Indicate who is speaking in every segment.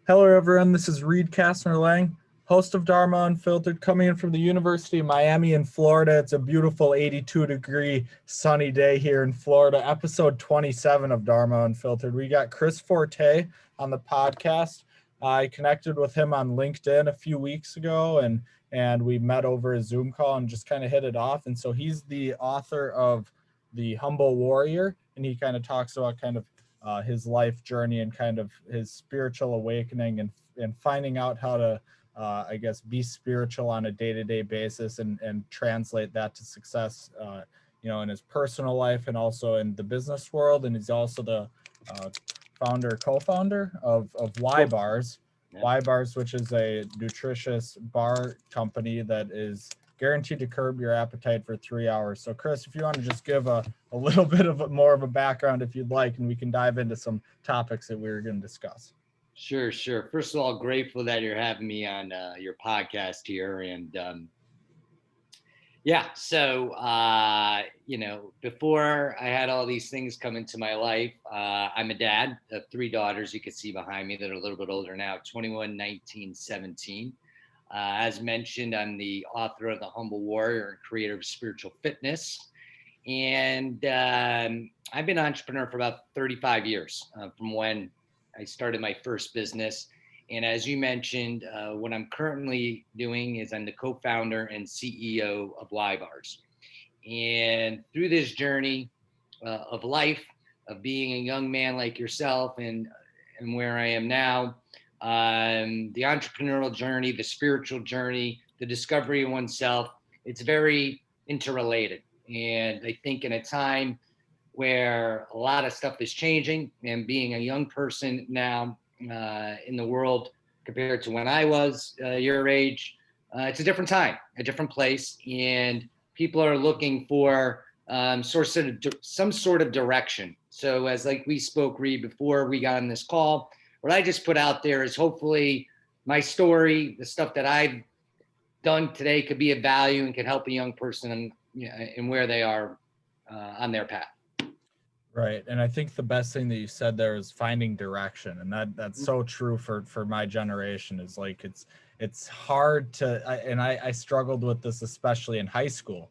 Speaker 1: Hello, everyone. This is Kastner-lang, host of Dharma Unfiltered, coming in from the University of Miami in Florida. It's a beautiful 82-degree sunny day here in Florida. Episode 27 of Dharma Unfiltered. We got Chris Forte on the podcast. I connected with him on LinkedIn a few weeks ago, and we met over a Zoom call and just kind of hit it off. And so he's the author of The Humble Warrior, and he kind of talks about his life journey and kind of his spiritual awakening and finding out how to, be spiritual on a day-to-day basis and translate that to success, in his personal life and also in the business world. And he's also the co-founder of Y Bars, Y Bars, which is a nutritious bar company that is guaranteed to curb your appetite for 3 hours. So Chris, if you want to just give a little bit of more of a background, if you'd like, and we can dive into some topics that we were going to discuss.
Speaker 2: Sure. First of all, grateful that you're having me on your podcast here. And before I had all these things come into my life, I'm a dad of 3 daughters you can see behind me that are a little bit older now, 21, 19, 17. As mentioned, I'm the author of The Humble Warrior and creator of Spiritual Fitness. And I've been an entrepreneur for about 35 years from when I started my first business. And as you mentioned, what I'm currently doing is I'm the co-founder and CEO of Y Bars. And through this journey of life, of being a young man like yourself and where I am now, the entrepreneurial journey, the spiritual journey, the discovery of oneself, it's very interrelated. And I think in a time where a lot of stuff is changing, and being a young person now in the world compared to when I was your age, it's a different time, a different place, and people are looking for some sort of direction. So as like we spoke, Reed, before we got on this call, what I just put out there is hopefully my story, the stuff that I've done today could be of value and can help a young person in where they are on their path.
Speaker 1: Right. And I think the best thing that you said there is finding direction. And that's so true for my generation. Is like it's hard to, I struggled with this, especially in high school,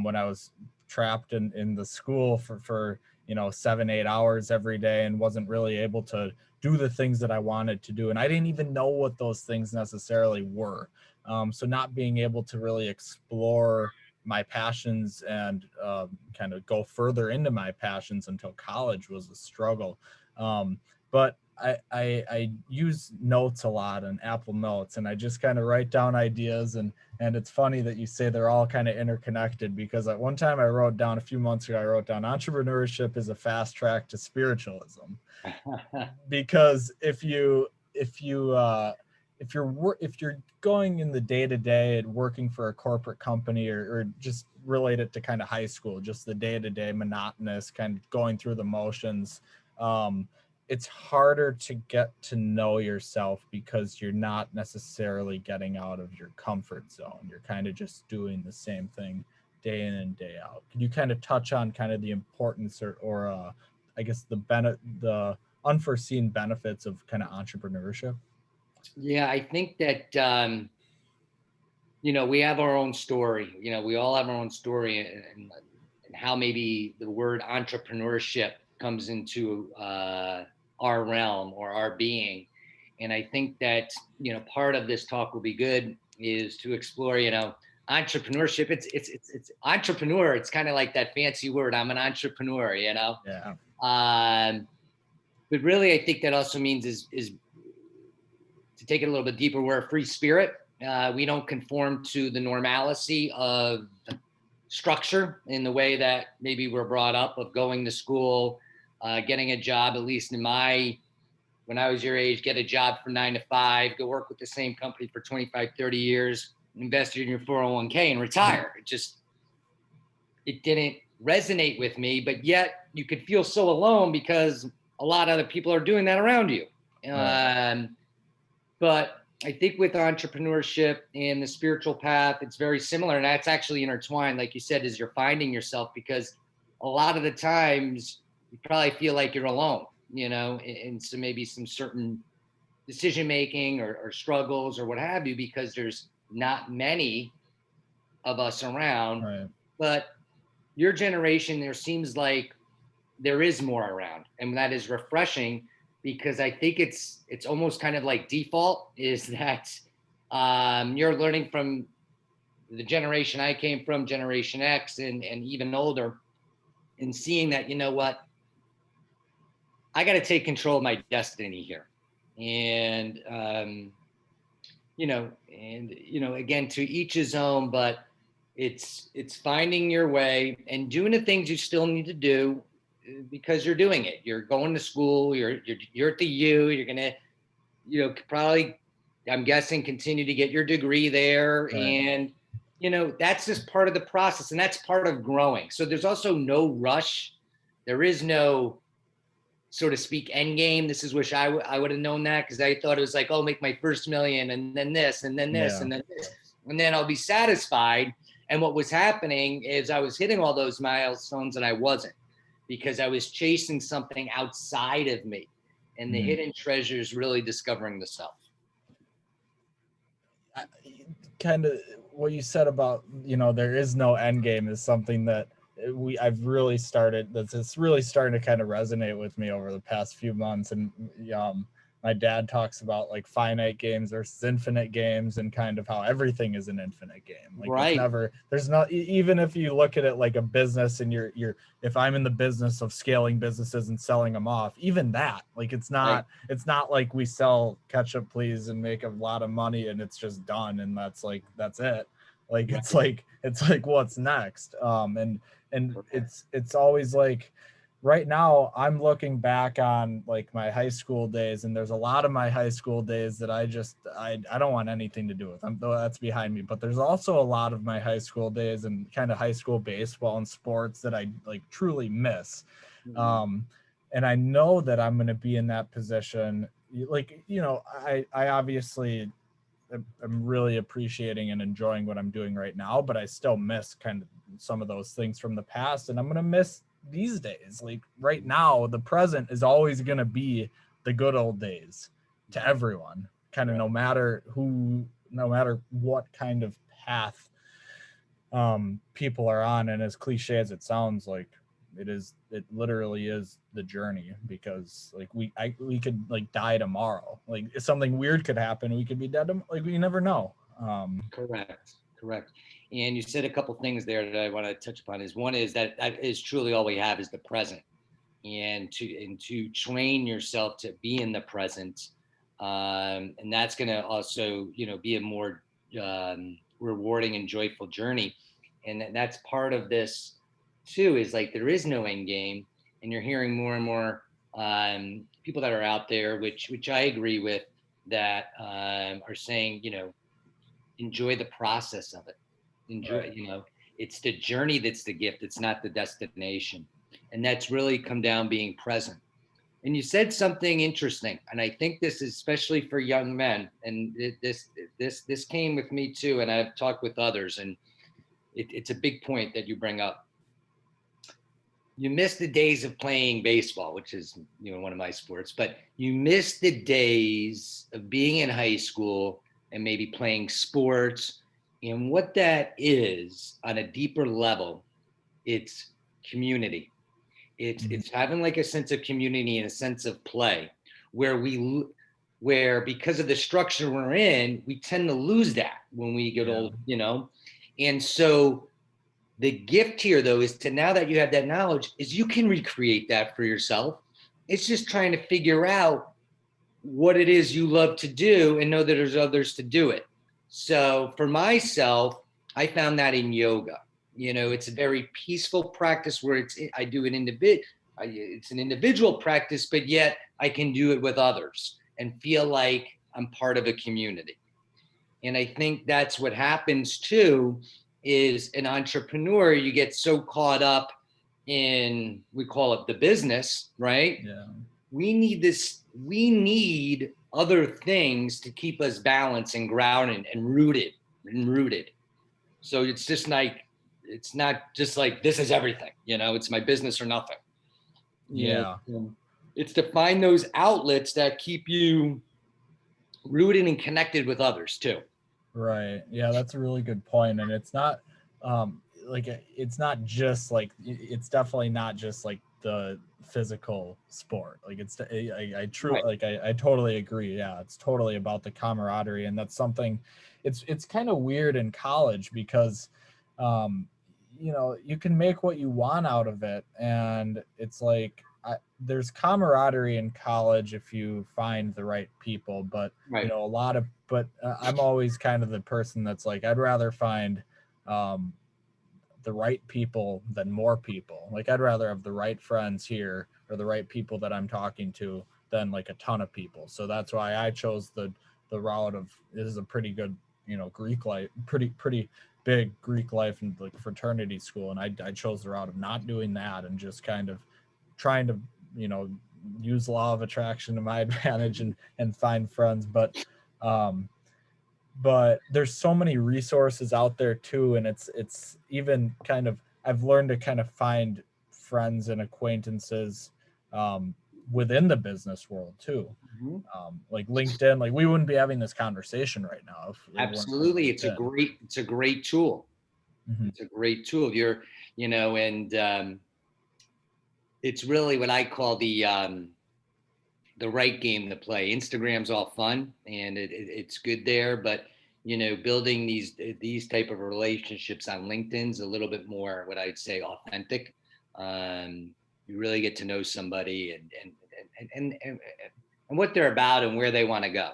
Speaker 1: when I was trapped in the school for 7-8 hours every day and wasn't really able to do the things that I wanted to do. And I didn't even know what those things necessarily were. So not being able to really explore my passions and kind of go further into my passions until college was a struggle. But I use notes a lot on Apple Notes, and I just kind of write down ideas. And it's funny that you say they're all kind of interconnected, because at one time a few months ago, I wrote down entrepreneurship is a fast track to spiritualism. Because if you're going in the day-to-day and working for a corporate company or just relate it to kind of high school, just the day-to-day monotonous kind of going through the motions, it's harder to get to know yourself because you're not necessarily getting out of your comfort zone. You're kind of just doing the same thing day in and day out. Can you kind of touch on kind of the importance or the unforeseen benefits of kind of entrepreneurship?
Speaker 2: Yeah, I think that, we have our own story. We all have our own story, and how maybe the word entrepreneurship comes into our realm or our being. And I think that, part of this talk will be good is to explore, entrepreneurship. It's entrepreneur. It's kind of like that fancy word. I'm an entrepreneur,
Speaker 1: Yeah.
Speaker 2: But really, I think that also means is to take it a little bit deeper. We're a free spirit. We don't conform to the normalcy of structure in the way that maybe we're brought up, of going to school, getting a job, at least when I was your age, get a job from 9 to 5, go work with the same company for 25, 30 years, invest in your 401k and retire. It didn't resonate with me, but yet you could feel so alone because a lot of other people are doing that around you. Right. But I think with entrepreneurship and the spiritual path, it's very similar. And that's actually intertwined, like you said, is you're finding yourself, because a lot of the times you probably feel like you're alone, and so maybe some certain decision making or struggles or what have you, because there's not many of us around.
Speaker 1: Right.
Speaker 2: But your generation, there seems like there is more around, and that is refreshing, because I think it's almost kind of like default is that you're learning from the generation I came from, Generation X, and even older, and seeing that, you know what, I got to take control of my destiny here. And, again, to each his own, but it's finding your way and doing the things you still need to do because you're doing it. You're going to school, you're at the U, you're going to, probably, I'm guessing, continue to get your degree there.
Speaker 1: Right.
Speaker 2: And, that's just part of the process, and that's part of growing. So there's also no rush. There is no, so to speak, end game. This is wish I would have known that, because I thought it was like, oh, make my first million and then this and then this and then this, and then I'll be satisfied. And what was happening is I was hitting all those milestones and I wasn't, because I was chasing something outside of me. And the hidden treasure is really discovering the self.
Speaker 1: Kind of what you said about, there is no end game is something that I've really started, it's really starting to kind of resonate with me over the past few months. And my dad talks about like finite games versus infinite games, and kind of how everything is an infinite game. Like
Speaker 2: right.
Speaker 1: There's not, even if you look at it like a business, and if I'm in the business of scaling businesses and selling them off, even that, like, it's not like we sell ketchup please and make a lot of money and it's just done. And that's it. Like, right. it's like, what's next? And it's always like, right now I'm looking back on like my high school days, and there's a lot of my high school days that I don't want anything to do with them, though that's behind me. But there's also a lot of my high school days and kind of high school baseball and sports that I like truly miss. And I know that I'm going to be in that position. Like, I obviously I'm really appreciating and enjoying what I'm doing right now, but I still miss kind of some of those things from the past, and I'm going to miss these days. Like right now, the present is always going to be the good old days to everyone, kind of no matter what kind of path people are on. And as cliche as it sounds, like it literally is the journey, because like we could like die tomorrow. Like if something weird could happen, we could be dead. Like we never know.
Speaker 2: Correct. And you said a couple things there that I want to touch upon. One is that is truly all we have is the present, and to train yourself to be in the present, and that's going to also be a more rewarding and joyful journey. And that's part of this too, is like there is no end game, and you're hearing more and more people that are out there, which I agree with, that are saying, enjoy the process of it. Enjoy, right. It's the journey that's the gift. It's not the destination. And that's really come down being present. And you said something interesting, and I think this is especially for young men. And this came with me too, and I've talked with others, and it's a big point that you bring up. You miss the days of playing baseball, which is one of my sports, but you miss the days of being in high school and maybe playing sports. And what that is on a deeper level, it's community. It's having like a sense of community and a sense of play, where because of the structure we're in, we tend to lose that when we get old, And so the gift here, though, is to, now that you have that knowledge, is you can recreate that for yourself. It's just trying to figure out what it is you love to do and know that there's others to do it. So for myself, I found that in yoga. It's a very peaceful practice where I do it's an individual practice, but yet I can do it with others and feel like I'm part of a community. And I think that's what happens too, is an entrepreneur, you get so caught up in, we call it the business, right?
Speaker 1: Yeah.
Speaker 2: We need other things to keep us balanced and grounded and rooted. So it's just like, it's not just like, this is everything, it's my business or nothing.
Speaker 1: Yeah.
Speaker 2: It's to find those outlets that keep you rooted and connected with others too.
Speaker 1: Right. Yeah, that's a really good point. And it's not it's not just like, it's definitely not just like the physical sport. Like I true
Speaker 2: Right.
Speaker 1: like I totally agree. Yeah, it's totally about the camaraderie, and that's something. It's kind of weird in college because um you can make what you want out of it, and it's like there's camaraderie in college if you find the right people, but
Speaker 2: Right.
Speaker 1: a lot of, but I'm always kind of the person that's like, I'd rather find um, the right people than more people. Like, I'd rather have the right friends here, or the right people that I'm talking to, than like a ton of people. So that's why I chose the route of, this is a pretty good, Greek life, pretty big Greek life and like fraternity school. And I chose the route of not doing that, and just kind of trying to, you know, use law of attraction to my advantage, and find friends. Um, but there's so many resources out there too, and it's even kind of, I've learned to kind of find friends and acquaintances um, within the business world too.
Speaker 2: Mhm.
Speaker 1: Like LinkedIn, like we wouldn't be having this conversation right now if it weren't for
Speaker 2: Absolutely.
Speaker 1: LinkedIn.
Speaker 2: It's a great tool.
Speaker 1: Mhm.
Speaker 2: It's a great tool. And it's really what I call the right game to play. Instagram's all fun and it's good there, but building these type of relationships on LinkedIn's a little bit more what I'd say authentic. You really get to know somebody and what they're about and where they want to go.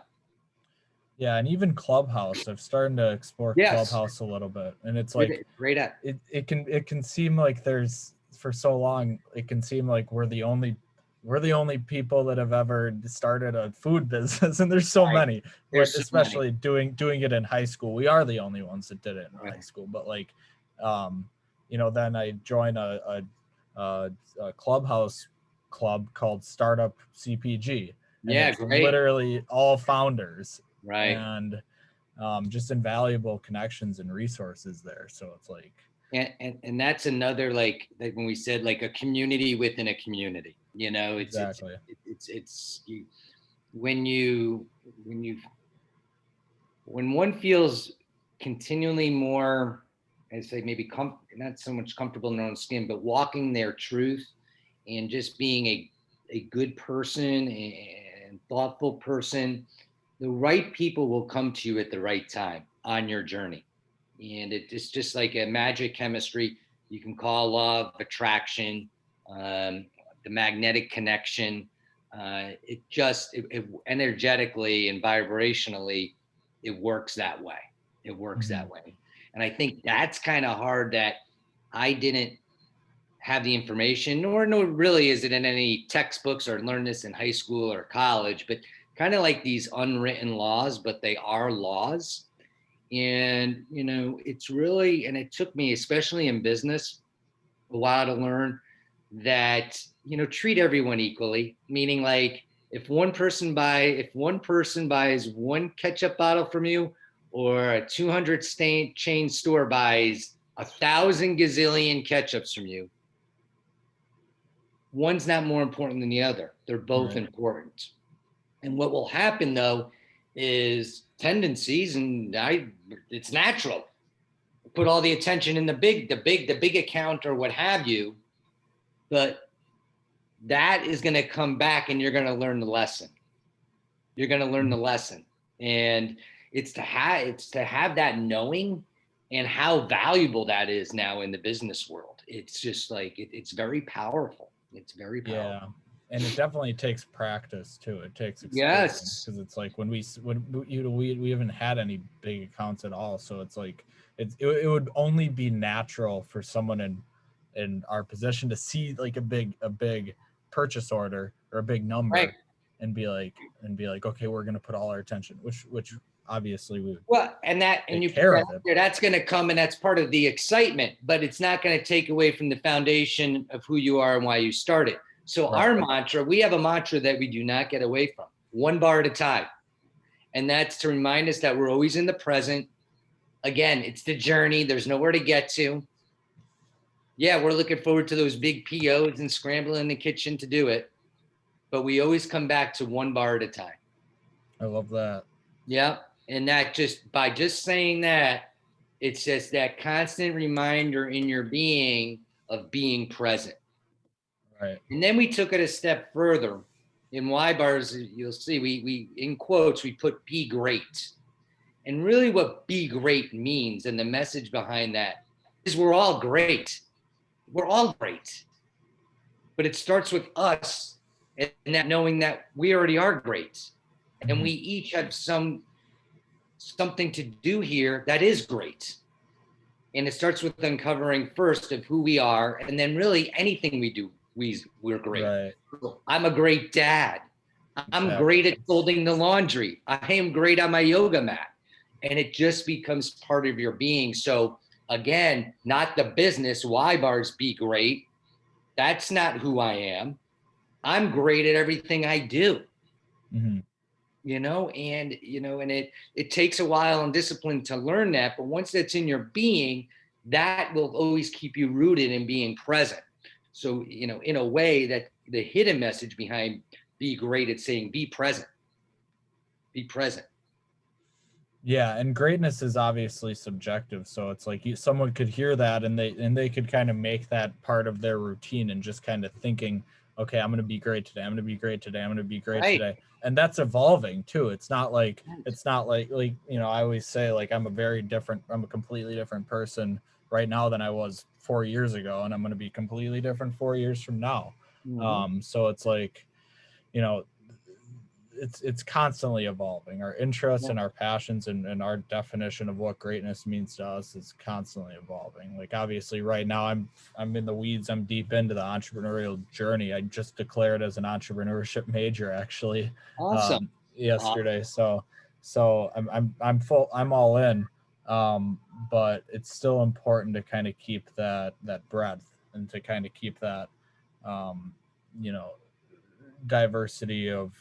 Speaker 1: Yeah, and even Clubhouse, I've started to explore
Speaker 2: Yes,
Speaker 1: Clubhouse a little bit, and it's like,
Speaker 2: great at.
Speaker 1: it can seem like there's, for so long it can seem like we're the only people that have ever started a food business, and there's so
Speaker 2: Right.
Speaker 1: many, but
Speaker 2: There's so many.
Speaker 1: especially doing it in high school. We are the only ones that did it in
Speaker 2: Right.
Speaker 1: high school. But like, then I joined a Clubhouse club called Startup CPG, and
Speaker 2: Yeah,
Speaker 1: it's
Speaker 2: great.
Speaker 1: literally all founders,
Speaker 2: Right.
Speaker 1: and just invaluable connections and resources there. So it's like,
Speaker 2: And that's another like when we said like a community within a community.
Speaker 1: exactly.
Speaker 2: It's you, when you when you when one feels continually more, I'd say maybe not so much comfortable in their own skin, but walking their truth and just being a good person and thoughtful person, the right people will come to you at the right time on your journey. And it's just like a magic chemistry. You can call law of attraction, the magnetic connection. It energetically and vibrationally, it works that way. It works
Speaker 1: Mhm.
Speaker 2: that way. And I think that's kind of hard that I didn't have the information, nor no really is it in any textbooks or learn this in high school or college, but kind of like these unwritten laws, but they are laws. And it's really, and it took me, especially in business, a while to learn that treat everyone equally, meaning like if one person buys one ketchup bottle from you, or a 200 chain store buys 1,000 gazillion ketchups from you, one's not more important than the other. They're both
Speaker 1: Right.
Speaker 2: important. And what will happen though is tendencies, and it's natural. Put all the attention in the big account or what have you, but that is going to come back, and you're going to learn the lesson. You're going to learn the
Speaker 1: Mhm.
Speaker 2: lesson, and it's to have that knowing, and how valuable that is now in the business world. It's just like it's very powerful. It's very powerful.
Speaker 1: Yeah, and it definitely takes practice too. It takes experience,
Speaker 2: Yes.
Speaker 1: because it's like when we haven't had any big accounts at all, so it's like it would only be natural for someone in our position to see like a big purchase order or a big
Speaker 2: Right.
Speaker 1: number, and be like, okay, we're gonna put all our attention, which obviously we would
Speaker 2: Well, and
Speaker 1: take
Speaker 2: you put
Speaker 1: care
Speaker 2: that
Speaker 1: of
Speaker 2: out
Speaker 1: it.
Speaker 2: there, that's going to come, and that's part of the excitement, but it's not going to take away from the foundation of who you are and why you started. So
Speaker 1: Right.
Speaker 2: our mantra, we have a mantra that we do not get away from: one bar at a time. And that's to remind us that we're always in the present. Again, it's the journey. There's nowhere to get to. Yeah, we're looking forward to those big POs and scrambling in the kitchen to do it, but we always come back to one bar at a time.
Speaker 1: I love that.
Speaker 2: Yeah. And that just by just saying that, it's just that constant reminder in your being of being present.
Speaker 1: Right.
Speaker 2: And then we took it a step further. In Y bars, you'll see we in quotes we put be great. And really what be great means and the message behind that is we're all great. We're all great. But it starts with us and that knowing that we already are great. And
Speaker 1: Mhm.
Speaker 2: we each have something to do here that is great. And it starts with uncovering first of who we are, and then really anything we do, we're great.
Speaker 1: Right.
Speaker 2: I'm a great dad. I'm
Speaker 1: Exactly.
Speaker 2: great at folding the laundry. I am great on my yoga mat. And it just becomes part of your being. So again, not the business, Y bars be great. That's not who I am. I'm great at everything I do,
Speaker 1: Mhm.
Speaker 2: and it takes a while and discipline to learn that, but once that's in your being, that will always keep you rooted in being present. So in a way, that the hidden message behind be great, it's saying be present, be present.
Speaker 1: Yeah, and greatness is obviously subjective, so it's like someone could hear that and they could kind of make that part of their routine and just kind of thinking, okay, I'm going to be great today. I'm going to be great today. I'm going to be great
Speaker 2: Right.
Speaker 1: today. And that's evolving too. It's not like I always say, like, I'm a completely different person right now than I was 4 years ago, and I'm going to be completely different 4 years from now.
Speaker 2: Mm-hmm.
Speaker 1: So it's like, you know, it's constantly evolving. Our interests
Speaker 2: Yeah.
Speaker 1: and our passions and our definition of what greatness means to us is constantly evolving. Like, obviously right now I'm in the weeds. I'm deep into the entrepreneurial journey. I just declared as an entrepreneurship major, actually,
Speaker 2: Awesome.
Speaker 1: yesterday. So I'm all in. But it's still important to kind of keep that breadth and to kind of keep that um, you know diversity of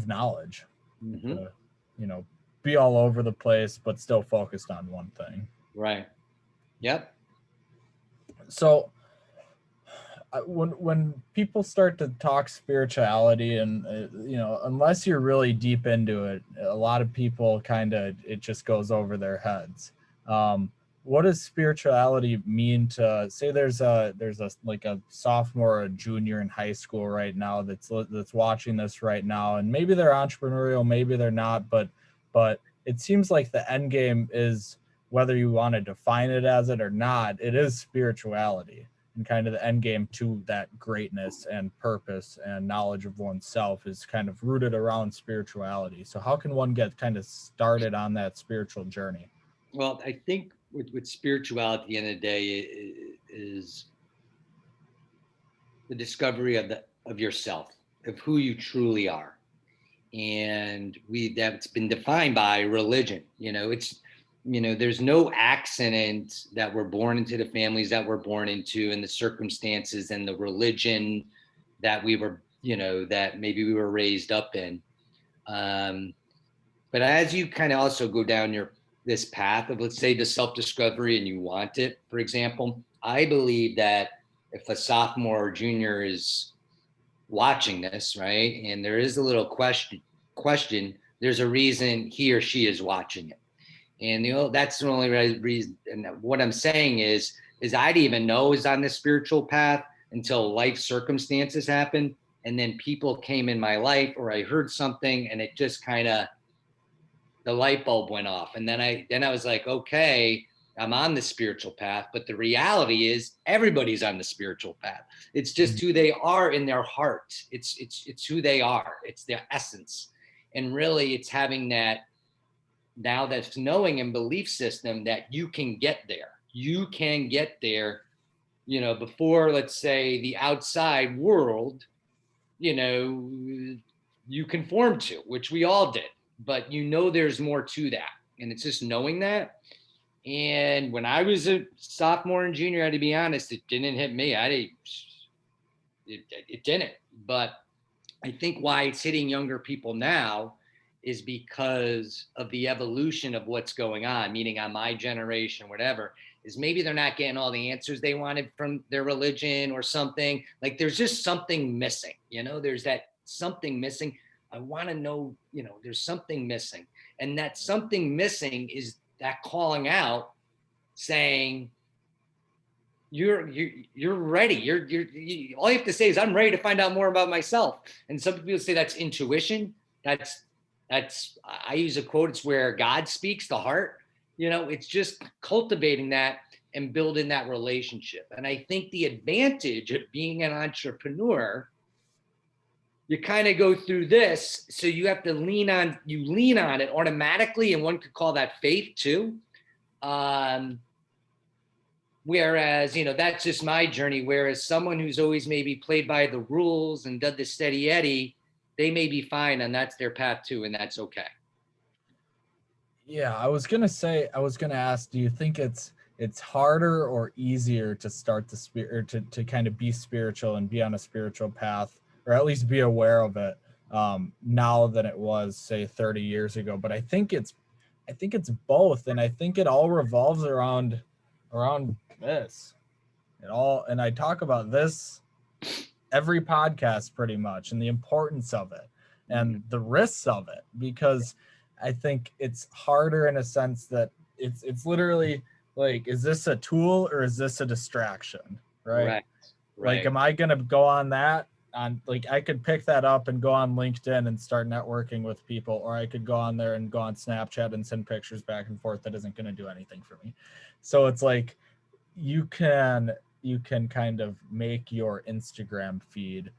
Speaker 1: knowledge,
Speaker 2: Mm-hmm.
Speaker 1: to you know be all over the place but still focused on one thing.
Speaker 2: Right. Yep.
Speaker 1: So when people start to talk spirituality, and unless you're really deep into it, a lot of people kind of, it just goes over their heads. um, what does spirituality mean to, say, there's a like a sophomore or a junior in high school right now that's watching this right now, and maybe they're entrepreneurial, maybe they're not, but it seems like the end game is, whether you want to define it as it or not, it is spirituality, and kind of the end game to that greatness and purpose and knowledge of oneself is kind of rooted around spirituality. So how can one get kind of started on that spiritual journey?
Speaker 2: Well, I think with spirituality at the end of the day is the discovery of yourself, of who you truly are. And that's been defined by religion. There's no accident that we're born into the families that we're born into, and the circumstances and the religion that that maybe we were raised up in. um, but as you kind of also go down this path of, let's say, the self-discovery, and you want it, for example, I believe that if a sophomore or junior is watching this, right, and there is a little question, there's a reason he or she is watching it. And that's the only reason. And what I'm saying is I didn't even know I was on this spiritual path until life circumstances happened. And then people came in my life, or I heard something, and it just kind of, the light bulb went off. And then I was like, okay, I'm on the spiritual path. But the reality is everybody's on the spiritual path. It's just who they are in their heart. It's who they are. It's their essence. And really it's having that, now that's knowing and belief system, that you can get there. You can get there, before, let's say, the outside world, you know, you conform to, which we all did. But there's more to that. And it's just knowing that. And when I was a sophomore and junior, I had to be honest, it didn't hit me. It didn't. But I think why it's hitting younger people now is because of the evolution of what's going on, meaning on my generation, whatever, is maybe they're not getting all the answers they wanted from their religion or something. Like there's just something missing, there's that something missing. I want to know, there's something missing. And that something missing is that calling out saying, you're ready. All you have to say is, I'm ready to find out more about myself. And some people say that's intuition. That's, I use a quote, it's where God speaks, the heart. It's just cultivating that and building that relationship. And I think the advantage of being an entrepreneur, you kind of go through this. So you have to lean on it automatically. And one could call that faith too. Whereas, that's just my journey. Whereas someone who's always maybe played by the rules and done the steady Eddie, they may be fine and that's their path too. And that's okay.
Speaker 1: Yeah, I was gonna ask, do you think it's harder or easier to start the spirit, to kind of be spiritual and be on a spiritual path, or at least be aware of it, now than it was, say, 30 years ago? But I think it's both, and I think it all revolves around this. And I talk about this every podcast pretty much, and the importance of it and the risks of it, because I think it's harder in a sense that it's literally like, is this a tool or is this a distraction? Right. Like, am I going to go on that like, I could pick that up and go on LinkedIn and start networking with people, or I could go on there and go on Snapchat and send pictures back and forth. That isn't going to do anything for me. So it's like, you can kind of make your Instagram feed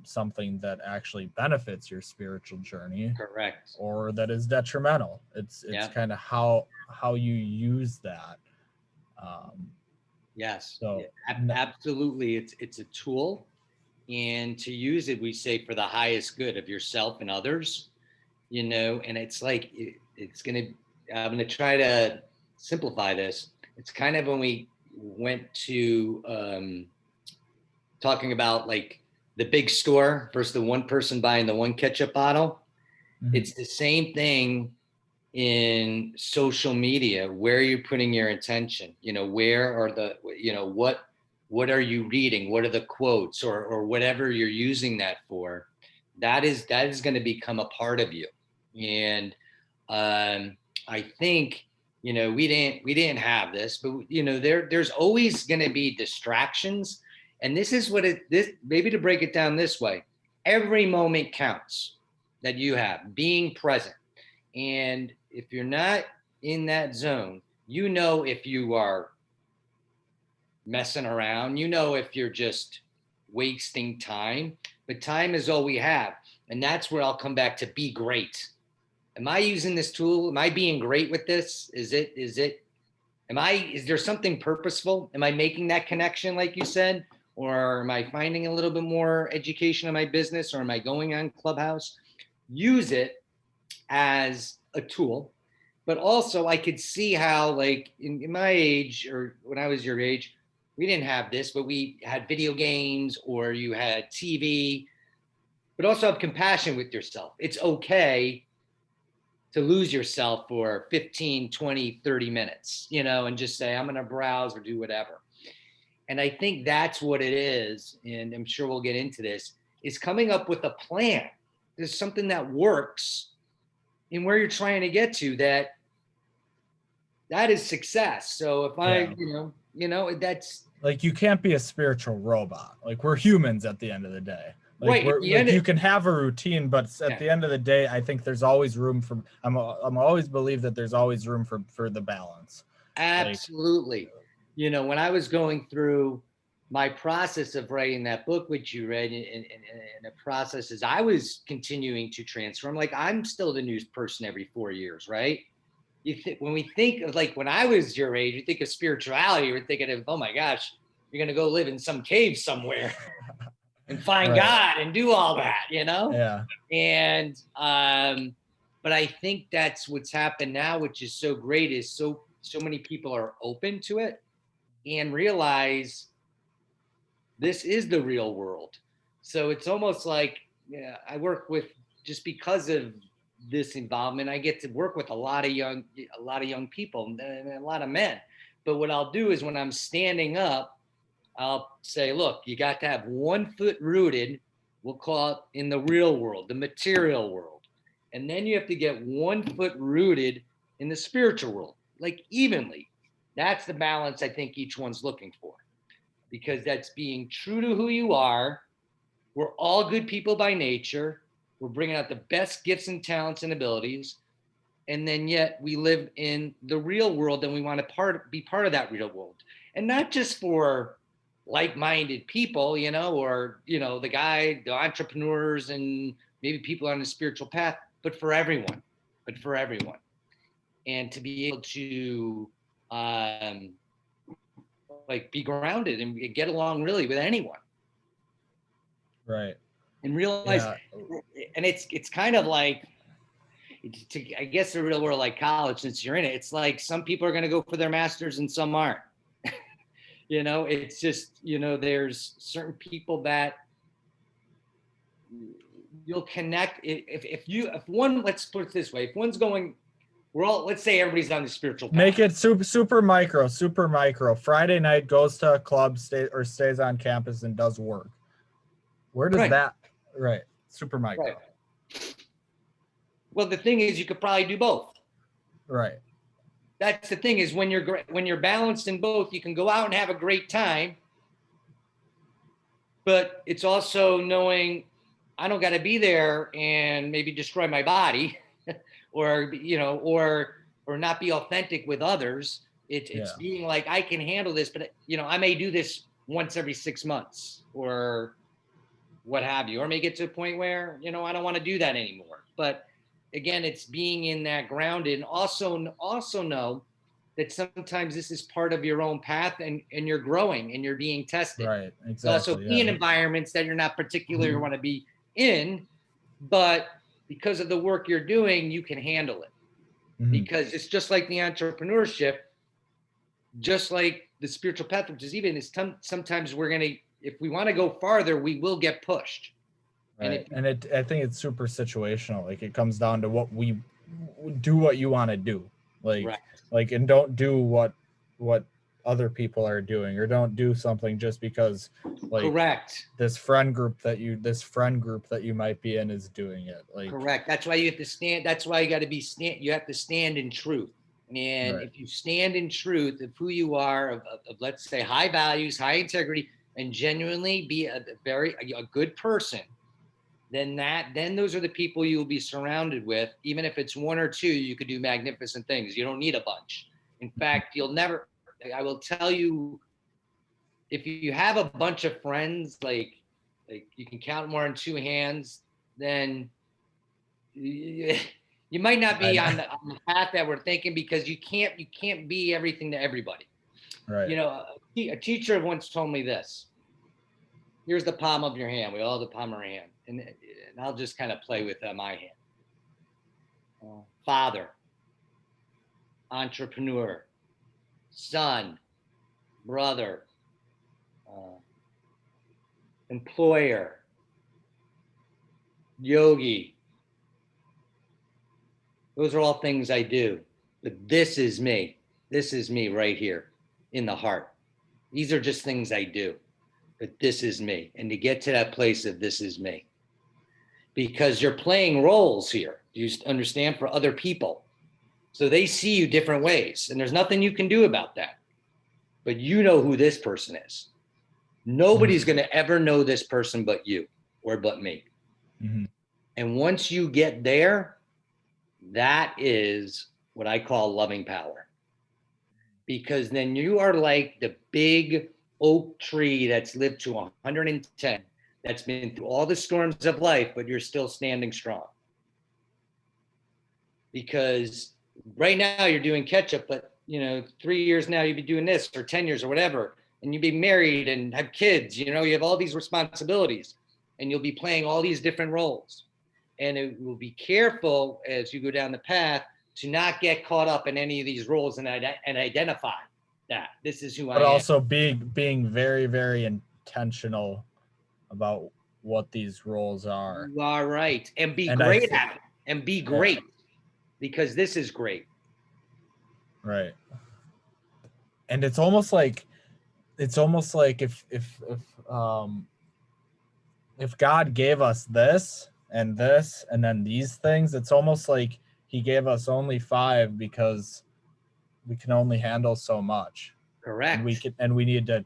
Speaker 1: something that actually benefits your spiritual journey.
Speaker 2: Correct.
Speaker 1: Or that is detrimental. It's kind of how you use that.
Speaker 2: Yes.
Speaker 1: So
Speaker 2: absolutely. It's a tool, and to use it, we say, for the highest good of yourself and others, and it's like, I'm going to try to simplify this. It's kind of when we went to talking about like the big store versus the one person buying the one ketchup bottle. Mm-hmm. It's the same thing in social media. Where are you putting your attention? Where are the, what are you reading? What are the quotes or whatever you're using that for? That is going to become a part of you. And I think, we didn't have this, but there's always going to be distractions. And this is maybe to break it down this way, every moment counts that you have, being present. And if you're not in that zone, if you are messing around, if you're just wasting time, but time is all we have. And that's where I'll come back to be great. Am I using this tool? Am I being great with this? Is there something purposeful? Am I making that connection, like you said? Or am I finding a little bit more education on my business? Or am I going on Clubhouse? Use it as a tool. But also I could see how, like in my age, or when I was your age, we didn't have this, but we had video games, or you had TV, but also have compassion with yourself. It's okay to lose yourself for 15, 20, 30 minutes, and just say, I'm going to browse or do whatever. And I think that's what it is. And I'm sure we'll get into this, is coming up with a plan. There's something that works in where you're trying to get to, that is success. So if that's
Speaker 1: like, you can't be a spiritual robot. Like, we're humans at the end of the day. Like,
Speaker 2: right.
Speaker 1: You can have a routine, but at the end of the day, I think there's always room for, I'm always believe that there's always room for the balance.
Speaker 2: Absolutely. Like, when I was going through my process of writing that book, which you read, and the process is I was continuing to transform. Like, I'm still the news person every 4 years, right? When we think of, like, when I was your age, you think of spirituality, you're thinking of, oh my gosh, you're going to go live in some cave somewhere and find God and do all that,
Speaker 1: Yeah.
Speaker 2: And, but I think that's what's happened now, which is so great, is so many people are open to it and realize this is the real world. So it's almost like, I work with, just because of this involvement, I get to work with a lot of young people and a lot of men. But what I'll do is, when I'm standing up, I'll say, look, you got to have 1 foot rooted we'll call it in the real world, the material world. And then you have to get 1 foot rooted in the spiritual world, like evenly. That's the balance I think each one's looking for, because that's being true to who you are. We're all good people by nature. We're bringing out the best gifts and talents and abilities. And then yet we live in the real world, and we want to be part of that real world. And not just for like-minded people, or, the entrepreneurs and maybe people on a spiritual path, but for everyone, And to be able to be grounded and get along really with anyone.
Speaker 1: Right.
Speaker 2: And realize, and it's kind of like, I guess the real world, like college, since you're in it, it's like some people are going to go for their masters and some aren't. It's just, there's certain people that you'll connect. If one, let's put it this way, if one's going, let's say everybody's on the spiritual path.
Speaker 1: Make it super micro. Friday night goes to a club, stays on campus and does work. Where does that, right? Super micro. Right.
Speaker 2: Well, the thing is, you could probably do both.
Speaker 1: Right.
Speaker 2: That's the thing, is when you're balanced in both, you can go out and have a great time. But it's also knowing I don't got to be there and maybe destroy my body or not be authentic with others. It's being like, I can handle this, but I may do this once every 6 months or what have you, or may get to a point where, I don't want to do that anymore. But again, it's being in that grounded, and also know that sometimes this is part of your own path, and you're growing and you're being tested.
Speaker 1: Right, exactly.
Speaker 2: It's also be in environments that you're not particularly want to be in, but because of the work you're doing, you can handle it. Because it's just like the entrepreneurship, just like the spiritual path, which is sometimes we're going to, if we want to go farther, we will get pushed.
Speaker 1: Right. And I think it's super situational. Like, it comes down to what you want to do. And don't do what other people are doing, or don't do something just because
Speaker 2: correct,
Speaker 1: this friend group that you might be in is doing it.
Speaker 2: Correct. That's why you have to stand. That's why you got to you have to stand in truth. And if you stand in truth of who you are, of let's say high values, high integrity, and genuinely be a good person, then those are the people you'll be surrounded with. Even if it's one or two, you could do magnificent things. You don't need a bunch. In fact, I will tell you, if you have a bunch of friends, like you can count more on 2 hands, then you might not be on the path that we're thinking, because you can't be everything to everybody.
Speaker 1: Right.
Speaker 2: A teacher once told me this. Here's the palm of your hand. We all have the palm of our hand. And I'll just kind of play with my hand. Father, entrepreneur, son, brother, employer, yogi. Those are all things I do. But this is me. This is me right here in the heart. These are just things I do. But this is me. And to get to that place of this is me. Because you're playing roles here. You understand, for other people. So they see you different ways. And there's nothing you can do about that. But you know who this person is. Nobody's going to ever know this person but you, or but me. And once you get there, that is what I call loving power. Because then you are like the big oak tree that's lived to 110, that's been through all the storms of life, but you're still standing strong. Because right now you're doing catch up, but 3 years now you'd be doing this, or 10 years or whatever, and you'd be married and have kids, you have all these responsibilities, and you'll be playing all these different roles. And it will be careful as you go down the path to not get caught up in any of these roles, and identify that this is who I am. But
Speaker 1: also being very, very intentional about what these roles are.
Speaker 2: You are right. And be great at it. And be great. Because this is great.
Speaker 1: Right. And it's almost like if if God gave us this and then these things, it's almost like he gave us only 5 because we can only handle so much.
Speaker 2: Correct.
Speaker 1: And we need to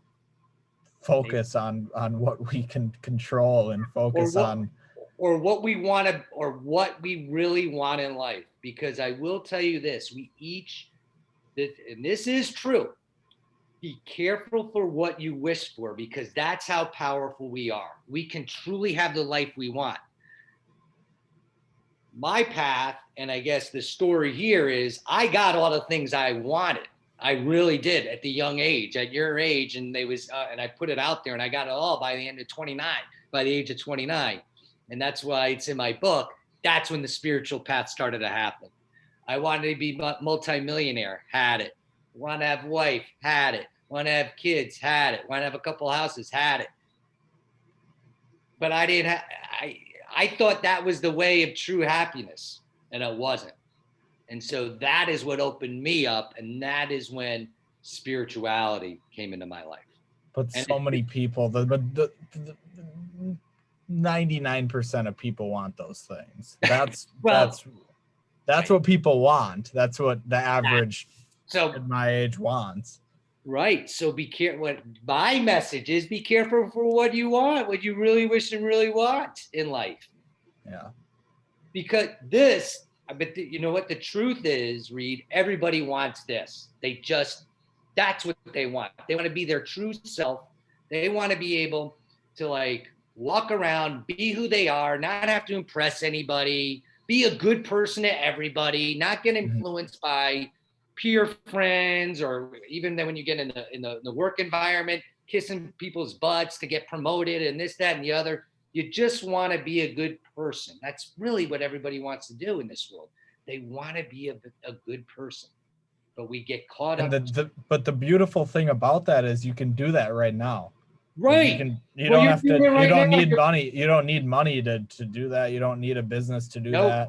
Speaker 1: focus on what we can control and focus on
Speaker 2: what we want to, or what we really want in life. Because I will tell you this, we each, and this is true, be careful for what you wish for, because that's how powerful we are. We can truly have the life we want. My path, and I guess the story here is, I got all the things I wanted. I really did at the young age, at your age, and and I put it out there, and I got it all by the age of 29. And that's why it's in my book. That's when the spiritual path started to happen. I wanted to be multimillionaire, had it. Want to have a wife, had it. Want to have kids, had it. Want to have a couple houses, had it. But I didn't have, I thought that was the way of true happiness, and it wasn't. And so that is what opened me up, and that is when spirituality came into my life.
Speaker 1: But so many people, the 99% of people want those things. That's that's what people want. That's what the average at my age wants.
Speaker 2: Right. So be careful. What my message is, be careful for what you want, what you really wish and really want in life.
Speaker 1: Yeah.
Speaker 2: Because but you know what the truth is, Reed, everybody wants this. That's what they want. They want to be their true self. They want to be able to like walk around, be who they are, not have to impress anybody, be a good person to everybody, not get influenced by peer friends, or even then when you get in the work environment, kissing people's butts to get promoted and this, that, and the other. You just want to be a good person. That's really what everybody wants to do in this world. They want to be a good person, but we get caught up.
Speaker 1: But the beautiful thing about that is you can do that right now.
Speaker 2: Right.
Speaker 1: You don't need money. You don't need money to do that. You don't need a business to do that.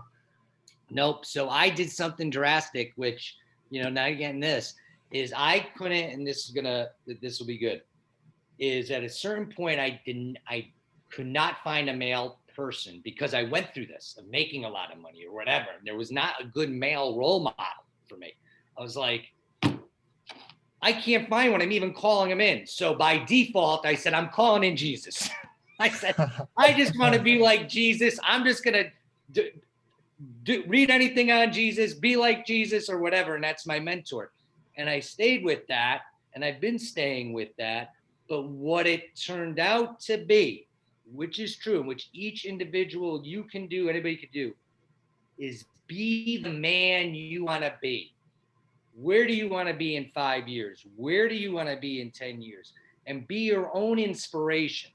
Speaker 2: Nope. So I did something drastic, which, now again, this is, I couldn't, and this will be good, is at a certain point, I could not find a male person, because I went through this of making a lot of money or whatever. There was not a good male role model for me. I was like, I can't find one. I'm even calling him in. So by default, I said, I'm calling in Jesus. I said, I just want to be like Jesus. I'm just going to read anything on Jesus, be like Jesus or whatever. And that's my mentor. And I stayed with that. And I've been staying with that. But what it turned out to be, which is true, which each individual you can do, anybody could do, is be the man you want to be. Where do you want to be in 5 years? Where do you want to be in 10 years? And be your own inspiration,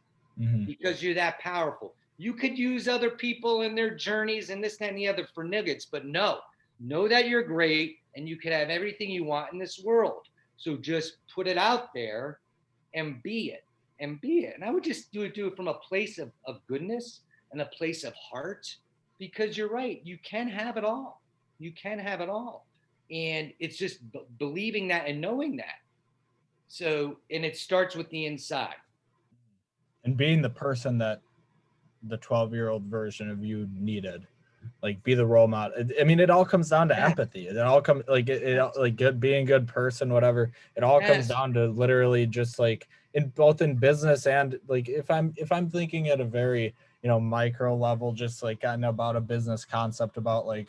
Speaker 2: because you're that powerful. You could use other people and their journeys and this, that, and the other for nuggets, but know that you're great and you can have everything you want in this world. So just put it out there and be it. And I would just do it from a place of goodness and a place of heart, because you're right. You can have it all. You can have it all. And it's just believing that and knowing that. So, and it starts with the inside.
Speaker 1: And being the person that the 12-year-old version of you needed. Like, be the role model. I mean, it all comes down to empathy. It all comes being a good person, whatever. It all comes down to literally just like both in business and like if I'm thinking at a very micro level, just like kind of about a business concept about like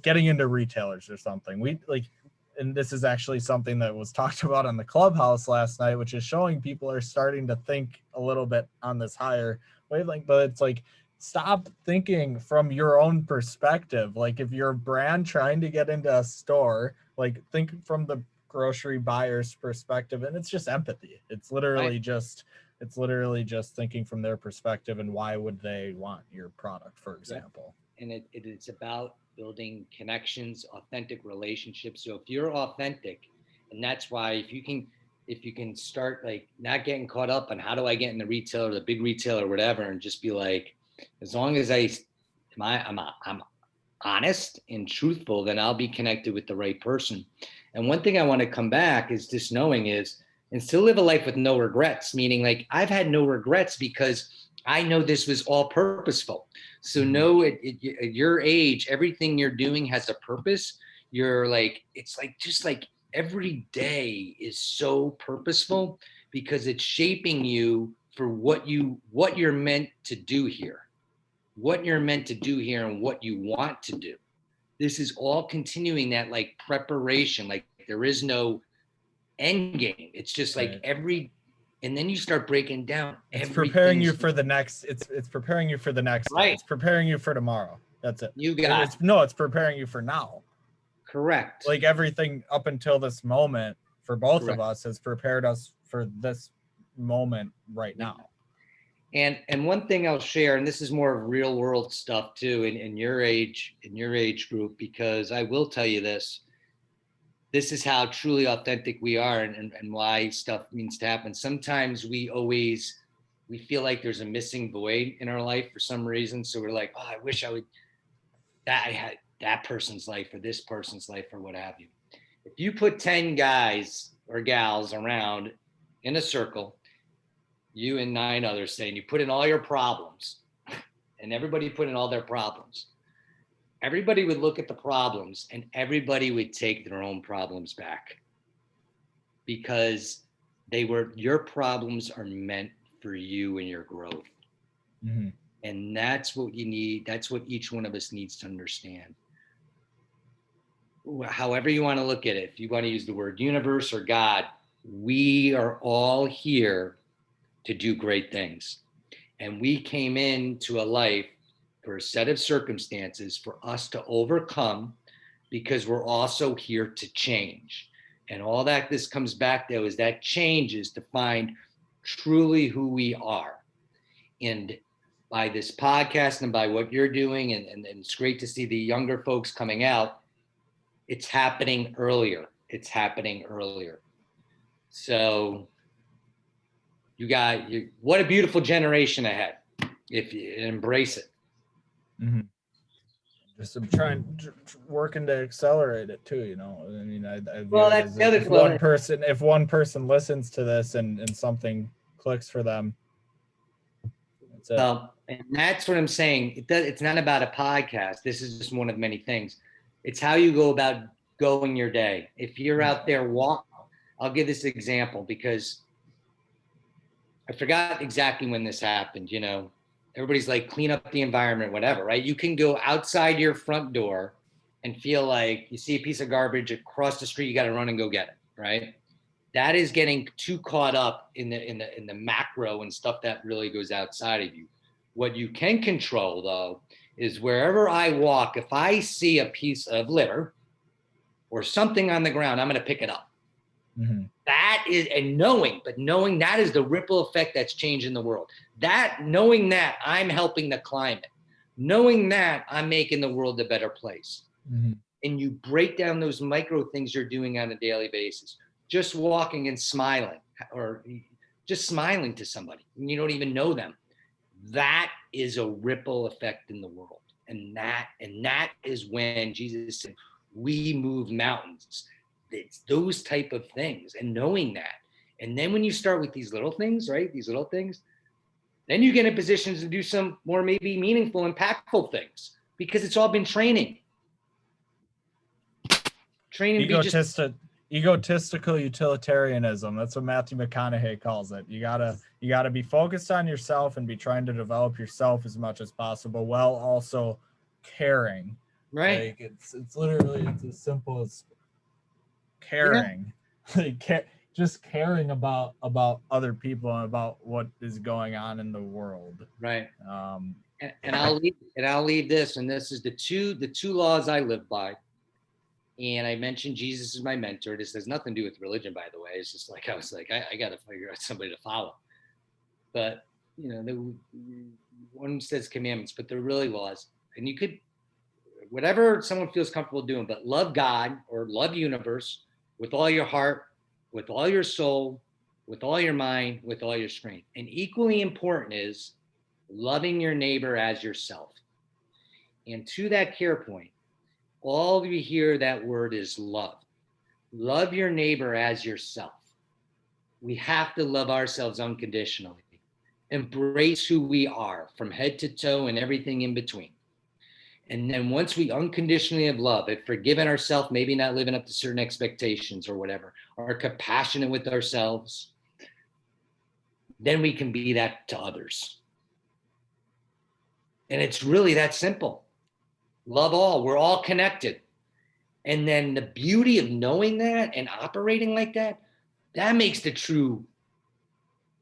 Speaker 1: getting into retailers or something. And this is actually something that was talked about on the Clubhouse last night, which is showing people are starting to think a little bit on this higher wavelength, but it's like, stop thinking from your own perspective. Like if you're a brand trying to get into a store, like think from the grocery buyer's perspective, and it's just empathy. It's literally just thinking from their perspective and why would they want your product, for example.
Speaker 2: And it's about building connections, authentic relationships. So if you're authentic, and that's why if you can start like not getting caught up on how do I get in the retailer, the big retailer, or whatever, and just be like, as long as I'm honest and truthful, then I'll be connected with the right person. And one thing I want to come back is just knowing is, and still live a life with no regrets, meaning like I've had no regrets because I know this was all purposeful. So no, at your age, everything you're doing has a purpose. You're like, it's like, just like every day is so purposeful because it's shaping you for what you're meant to do here, what you're meant to do here and what you want to do. This is all continuing that like preparation. Like there is no end game. It's just like
Speaker 1: Right.
Speaker 2: and then you start breaking down
Speaker 1: It's preparing you
Speaker 2: everything's
Speaker 1: for the next. It's preparing you for the next day.
Speaker 2: right.
Speaker 1: It's preparing you for tomorrow. That's it.
Speaker 2: You got
Speaker 1: It's preparing you for now.
Speaker 2: correct.
Speaker 1: Like everything up until this moment for both of
Speaker 2: Correct.
Speaker 1: us has prepared us for this moment right now.
Speaker 2: And one thing I'll share, and this is more of real world stuff too, in your age group, because I will tell you this. This is how truly authentic we are and why stuff needs to happen. Sometimes we feel like there's a missing void in our life for some reason. So we're like, oh, I wish I had that person's life or this person's life or what have you. If you put 10 guys or gals around in a circle, you and 9 others saying, you put in all your problems, and everybody put in all their problems, everybody would look at the problems and everybody would take their own problems back because your problems are meant for you and your growth. Mm-hmm. And that's what you need. That's what each one of us needs to understand. However you want to look at it, if you want to use the word universe or God, we are all here to do great things. And we came into a life for a set of circumstances for us to overcome because we're also here to change. And all that this comes back to is that change is to find truly who we are. And by this podcast and by what you're doing, and it's great to see the younger folks coming out, it's happening earlier. It's happening earlier. So what a beautiful generation ahead if you embrace it.
Speaker 1: Mm-hmm. Just I'm working to accelerate it too, you know. I mean,
Speaker 2: well, that's the other
Speaker 1: if one person listens to this and something clicks for them, that's it.
Speaker 2: And that's what I'm saying. It's not about a podcast. This is just one of many things. It's how you go about going your day. If you're out there I'll give this example because I forgot exactly when this happened, you know. Everybody's like, clean up the environment, whatever, right? You can go outside your front door and feel like you see a piece of garbage across the street, you got to run and go get it, right? That is getting too caught up in the macro and stuff that really goes outside of you. What you can control, though, is wherever I walk, if I see a piece of litter or something on the ground, I'm going to pick it up. Mm-hmm. That is, and knowing that is the ripple effect that's changing the world. Knowing that I'm helping the climate, knowing that I'm making the world a better place. Mm-hmm. And you break down those micro things you're doing on a daily basis, just walking and smiling, or just smiling to somebody and you don't even know them. That is a ripple effect in the world. And that is when Jesus said, we move mountains. It's those type of things and knowing that. And then when you start with these little things, right? These little things, then you get in positions to do some more maybe meaningful, impactful things because it's all been training.
Speaker 1: Egotistical utilitarianism. That's what Matthew McConaughey calls it. You gotta be focused on yourself and be trying to develop yourself as much as possible while also caring.
Speaker 2: Right.
Speaker 1: Like it's literally as simple as caring. Yeah. Like just caring about other people and about what is going on in the world.
Speaker 2: Right. And I'll leave this, and this is the two laws I live by. And I mentioned Jesus is my mentor. This has nothing to do with religion, by the way. It's just like I was like, I got to figure out somebody to follow. But you know, one says commandments, but they're really laws. And you could, whatever someone feels comfortable doing, but love God or love universe with all your heart, with all your soul, with all your mind, with all your strength. And equally important is loving your neighbor as yourself. And to that care point, all we hear that word is love. Love your neighbor as yourself. We have to love ourselves unconditionally. embrace who we are from head to toe and everything in between. And then once we unconditionally have love, have forgiven ourselves, maybe not living up to certain expectations or whatever, are compassionate with ourselves, then we can be that to others. And it's really that simple. Love all. We're all connected. And then the beauty of knowing that and operating like that, that makes the true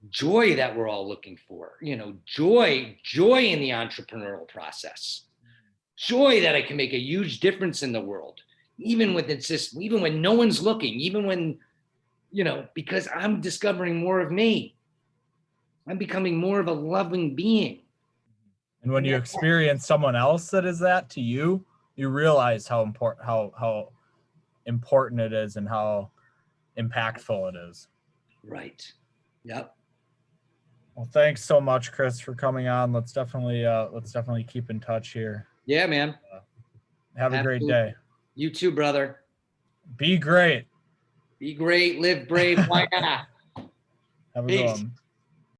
Speaker 2: joy that we're all looking for. You know, joy in the entrepreneurial process. Joy that I can make a huge difference in the world, even when no one's looking, even when, you know, because I'm discovering more of me. I'm becoming more of a loving being.
Speaker 1: And when you experience someone else that is that to you, you realize how important it is and how impactful it is.
Speaker 2: Right. Yep.
Speaker 1: Well, thanks so much, Chris, for coming on. Let's definitely keep in touch here.
Speaker 2: Yeah, man.
Speaker 1: Have a great day.
Speaker 2: You too, brother.
Speaker 1: Be great.
Speaker 2: Be great. Live brave. Why not?
Speaker 1: Have a good one.